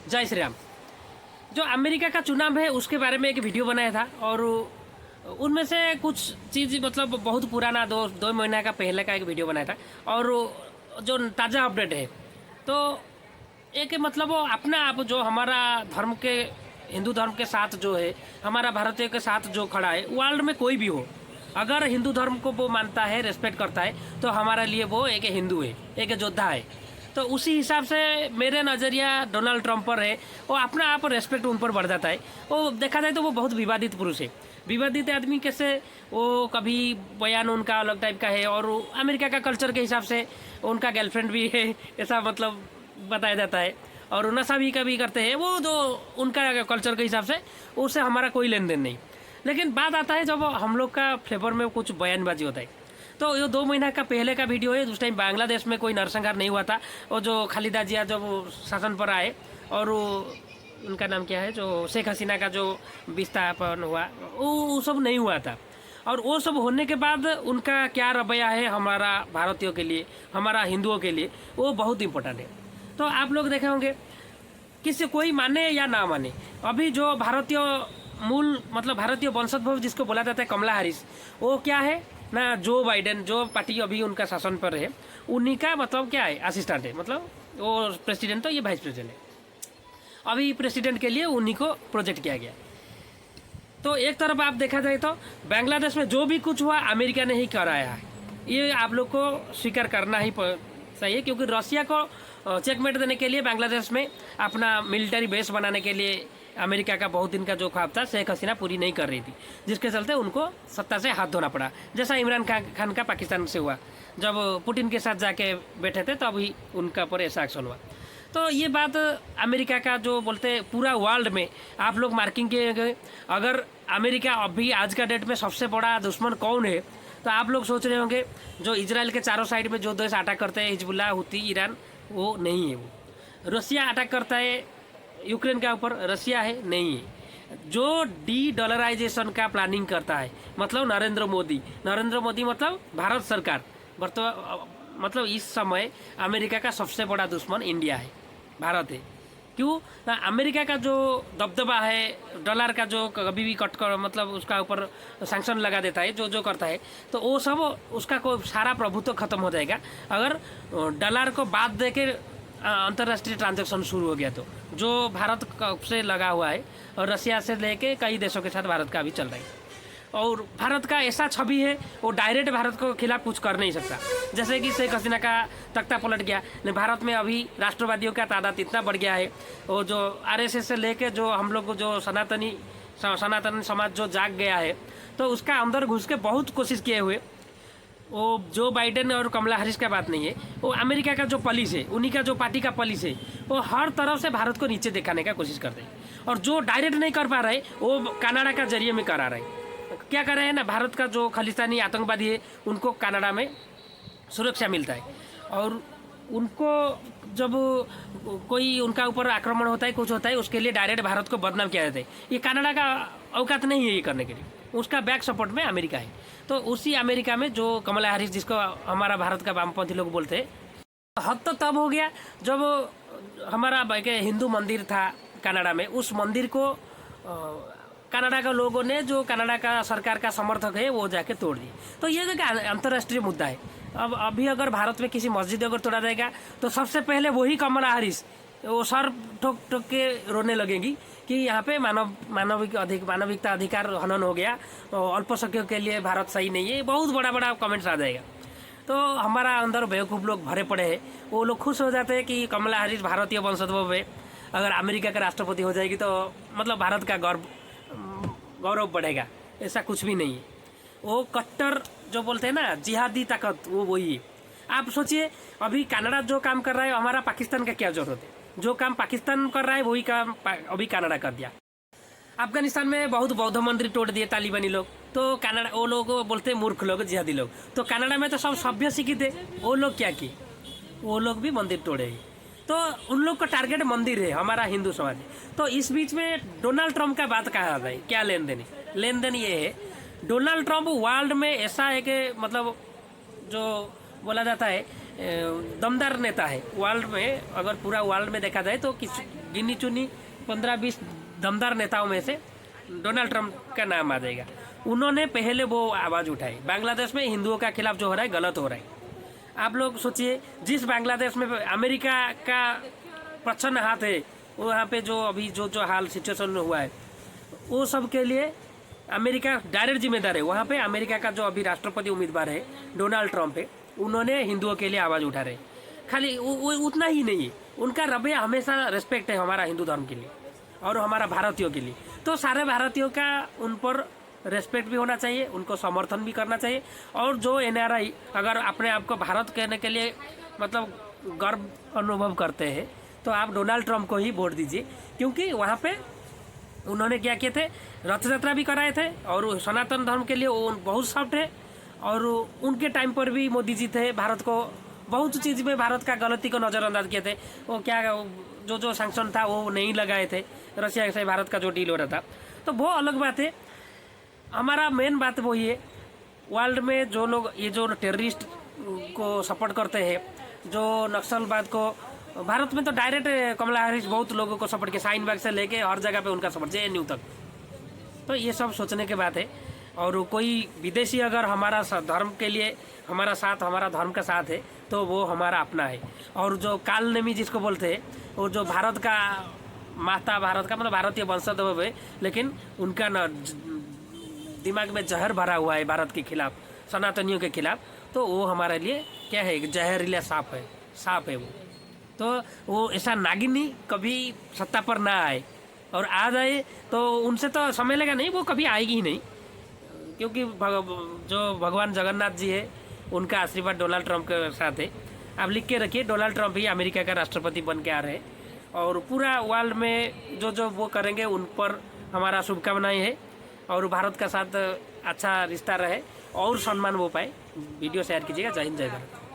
जय श्री राम। जो अमेरिका का चुनाव है उसके बारे में एक वीडियो बनाया था और उनमें से कुछ चीज़ मतलब बहुत पुराना दो महीना का पहले का एक वीडियो बनाया था और जो ताज़ा अपडेट है तो एक मतलब वो अपना आप जो हमारा धर्म के हिंदू धर्म के साथ जो है हमारा भारतीय के साथ जो खड़ा है वर्ल्ड में कोई भी हो, अगर हिंदू धर्म को वो मानता है रेस्पेक्ट करता है तो हमारे लिए वो एक हिंदू है, एक योद्धा है। तो उसी हिसाब से मेरे नज़रिया डोनाल्ड ट्रंप पर है, वो अपना आप रेस्पेक्ट उन पर बढ़ जाता है। वो देखा जाए तो वो बहुत विवादित पुरुष है। विवादित आदमी कैसे, वो कभी बयान उनका अलग टाइप का है और अमेरिका का कल्चर के हिसाब से उनका गर्लफ्रेंड भी है ऐसा मतलब बताया जाता है और नशा भी कभी करते हैं। वो जो उनका कल्चर के हिसाब से उससे हमारा कोई लेन देन नहीं। लेकिन बात आता है जब हम लोग का फेवर में कुछ बयानबाजी होता है तो ये 2 महीना का पहले का वीडियो है। उस टाइम बांग्लादेश में कोई नरसंहार नहीं हुआ था और जो खालिदा जिया जब शासन पर आए और उनका नाम क्या है जो शेख हसीना का जो विस्थापन हुआ वो सब नहीं हुआ था। और वो सब होने के बाद उनका क्या रवैया है हमारा भारतीयों के लिए, हमारा हिंदुओं के लिए, वो बहुत इम्पोर्टेंट है। तो आप लोग देखे होंगे किसी कोई माने या ना माने, अभी जो भारतीय मूल मतलब भारतीय वंशोद्भव जिसको बोला जाता है कमला हैरिस, वो क्या है ना जो बाइडेन जो पार्टी अभी उनका शासन पर है उन्हीं का मतलब क्या है असिस्टेंट है। मतलब वो प्रेसिडेंट तो ये वाइस प्रेसिडेंट है। अभी प्रेसिडेंट के लिए उन्हीं को प्रोजेक्ट किया गया। तो एक तरफ आप देखा जाए तो बांग्लादेश में जो भी कुछ हुआ अमेरिका ने ही कराया है, ये आप लोग को स्वीकार करना ही सही है। क्योंकि रसिया को चेकमेट देने के लिए बांग्लादेश में अपना मिलिट्री बेस बनाने के लिए अमेरिका का बहुत दिन का जो ख्वाब था शेख हसीना पूरी नहीं कर रही थी, जिसके चलते उनको सत्ता से हाथ धोना पड़ा। जैसा इमरान खान का पाकिस्तान से हुआ, जब पुतिन के साथ जाके बैठे थे तब ही उनका पर ऐसा एक्शन हुआ। तो ये बात अमेरिका का जो बोलते पूरा वर्ल्ड में आप लोग मार्किंग किए गए। अगर अमेरिका अभी आज का डेट में सबसे बड़ा दुश्मन कौन है तो आप लोग सोच रहे होंगे जो इजराइल के चारों साइड में जो देश अटैक करते हैं हिजबुल्लाह, हुती, ईरान, वो नहीं है। वो रसिया अटैक करता है यूक्रेन के ऊपर, रसिया है नहीं है। जो डी-डॉलराइजेशन का प्लानिंग करता है मतलब नरेंद्र मोदी मतलब भारत सरकार मतलब इस समय अमेरिका का सबसे बड़ा दुश्मन इंडिया है, भारत है। क्यों ना अमेरिका का जो दबदबा है डॉलर का जो कभी भी कट कर मतलब उसका ऊपर सैंक्शन लगा देता है जो करता है तो वो सब उसका कोई सारा प्रभुत्व खत्म हो जाएगा अगर डॉलर को बाद दे के अंतर्राष्ट्रीय ट्रांजैक्शन शुरू हो गया। तो जो भारत से लगा हुआ है और रसिया से लेके कई देशों के साथ भारत का अभी चल रहा है और भारत का ऐसा छवि है वो डायरेक्ट भारत को खिलाफ कुछ कर नहीं सकता। जैसे कि शेख हसीना का तख्ता पलट गया, लेकिन भारत में अभी राष्ट्रवादियों का तादाद इतना बढ़ गया है और जो आरएसएस से लेके जो हम लोग जो सनातन समाज जो जाग गया है तो उसका अंदर घुस के बहुत कोशिश किए हुए वो जो बाइडेन और कमला हैरिस का बात नहीं है, वो अमेरिका का जो पुलिस है उन्हीं का जो पार्टी का पुलिस है वो हर तरफ से भारत को नीचे दिखाने का कोशिश कर रहे हैं। और जो डायरेक्ट नहीं कर पा रहे वो कनाडा का जरिए में करा रहे हैं। क्या कर रहे हैं ना, भारत का जो खालिस्तानी आतंकवादी है उनको कनाडा में सुरक्षा मिलता है और उनको जब कोई उनका ऊपर आक्रमण होता है कुछ होता है उसके लिए डायरेक्ट भारत को बदनाम किया जाता है। ये कनाडा का औकात नहीं है ये करने के लिए, उसका बैक सपोर्ट में अमेरिका है। तो उसी अमेरिका में जो कमला हैरिस जिसको हमारा भारत का वामपंथी लोग बोलते हैं, हद तो तब हो गया जब हमारा हिंदू मंदिर था कनाडा में, उस मंदिर को कनाडा का लोगों ने जो कनाडा का सरकार का समर्थक है वो जाके तोड़ दिए। तो ये एक अंतर्राष्ट्रीय मुद्दा है। अब अभी अगर भारत में किसी मस्जिद अगर तोड़ा जाएगा तो सबसे पहले वही कमला हैरिस वो सर ठोक ठोक के रोने लगेगी कि यहाँ पे मानविकता अधिकार हनन हो गया, अल्पसंख्यकों के लिए भारत सही नहीं है। बहुत बड़ा कमेंट्स आ जाएगा। तो हमारा अंदर बेवकूफ़ लोग भरे पड़े हैं, वो लोग खुश हो जाते हैं कि कमला हैरिस भारतीय वंशोद्भव है, अगर अमेरिका का राष्ट्रपति हो जाएगी तो मतलब भारत का गौरव बढ़ेगा। ऐसा कुछ भी नहीं है। वो कट्टर जो बोलते हैं ना जिहादी ताकत, वो वही है। आप सोचिए अभी कनाडा जो काम कर रहा है हमारा पाकिस्तान का क्या जरूरत है? जो काम पाकिस्तान कर रहा है वही काम अभी कनाडा कर दिया। अफगानिस्तान में बहुत बौद्ध मंदिर तोड़ दिए तालिबानी लोग, तो कनाडा वो लोग बोलते हैं मूर्ख लोग, जिहादी लोग। तो कनाडा में तो सब सभ्य शिक्षित है, वो लोग क्या किए? वो लोग भी मंदिर तोड़े। तो उन लोग का टारगेट मंदिर है, हमारा हिंदू समाज। तो इस बीच में डोनाल्ड ट्रंप का बात कहा जाता है, क्या लेन देन है? लेन देन ये है डोनाल्ड ट्रंप वर्ल्ड में ऐसा है कि मतलब जो बोला जाता है दमदार नेता है वर्ल्ड में। अगर पूरा वर्ल्ड में देखा जाए तो किस गिनी चुनी 15-20 दमदार नेताओं में से डोनाल्ड ट्रंप का नाम आ जाएगा। उन्होंने पहले वो आवाज़ उठाई। बांग्लादेश में हिंदुओं का खिलाफ जो हो रहा है गलत हो रहा है। आप लोग सोचिए, जिस बांग्लादेश में अमेरिका का प्रच्छन्न हाथ है, वहाँ पे जो अभी जो हाल सिचुएशन में हुआ है, वो सब के लिए अमेरिका डायरेक्ट जिम्मेदार है। वहाँ पे अमेरिका का जो अभी राष्ट्रपति उम्मीदवार है डोनाल्ड ट्रंप है, उन्होंने हिंदुओं के लिए आवाज़ उठा रहे। खाली वो उतना ही नहीं है, उनका रवैया हमेशा रेस्पेक्ट है हमारा हिंदू धर्म के लिए और हमारा भारतीयों के लिए। तो सारे भारतीयों का उन पर रेस्पेक्ट भी होना चाहिए, उनको समर्थन भी करना चाहिए। और जो एनआरआई अगर अपने आप को भारत कहने के लिए मतलब गर्व अनुभव करते हैं, तो आप डोनाल्ड ट्रंप को ही वोट दीजिए, क्योंकि वहाँ पे उन्होंने क्या किए थे, रथ यात्रा भी कराए थे और सनातन धर्म के लिए वो बहुत सॉफ्ट है। और उनके टाइम पर भी मोदी जी थे, भारत को बहुत चीज़ में भारत का गलती को नज़रअंदाज किए थे। वो क्या जो सैंक्शन था वो नहीं लगाए थे, रशिया से भारत का जो डील हो रहा था। तो वो अलग बात है। हमारा मेन बात वही है, वर्ल्ड में जो लोग ये जो टेररिस्ट को सपोर्ट करते हैं, जो नक्सलवाद को, भारत में तो डायरेक्ट कमला हैरिस बहुत लोगों को सपोर्ट किया, शाहीन से लेके हर जगह पे उनका सपोर्ट, JNU तक। तो ये सब सोचने की बात है। और कोई विदेशी अगर हमारा धर्म के लिए हमारा साथ, हमारा धर्म का साथ है, तो वो हमारा अपना है। और जो काल नेमी जिसको बोलते हैं, वो जो भारत का माता, भारत का मतलब भारतीय वंशज है, लेकिन उनका न दिमाग में जहर भरा हुआ है भारत के खिलाफ, सनातनियों के खिलाफ। तो वो हमारे लिए क्या है, जहरीला सांप है वो। तो वो ऐसा नागिनी कभी सत्ता पर ना आए, और आ जाए तो उनसे तो समय लेगा नहीं, वो कभी आएगी ही नहीं। क्योंकि जो भगवान जगन्नाथ जी है, उनका आशीर्वाद डोनाल्ड ट्रंप के साथ है। आप लिख के रखिए, डोनाल्ड ट्रंप ही अमेरिका का राष्ट्रपति बन के आ रहे हैं। और पूरा वर्ल्ड में जो वो करेंगे उन पर हमारा शुभकामनाएं है। और भारत का साथ अच्छा रिश्ता रहे और सम्मान वो पाए। वीडियो शेयर कीजिएगा। जय हिंद, जय भारत।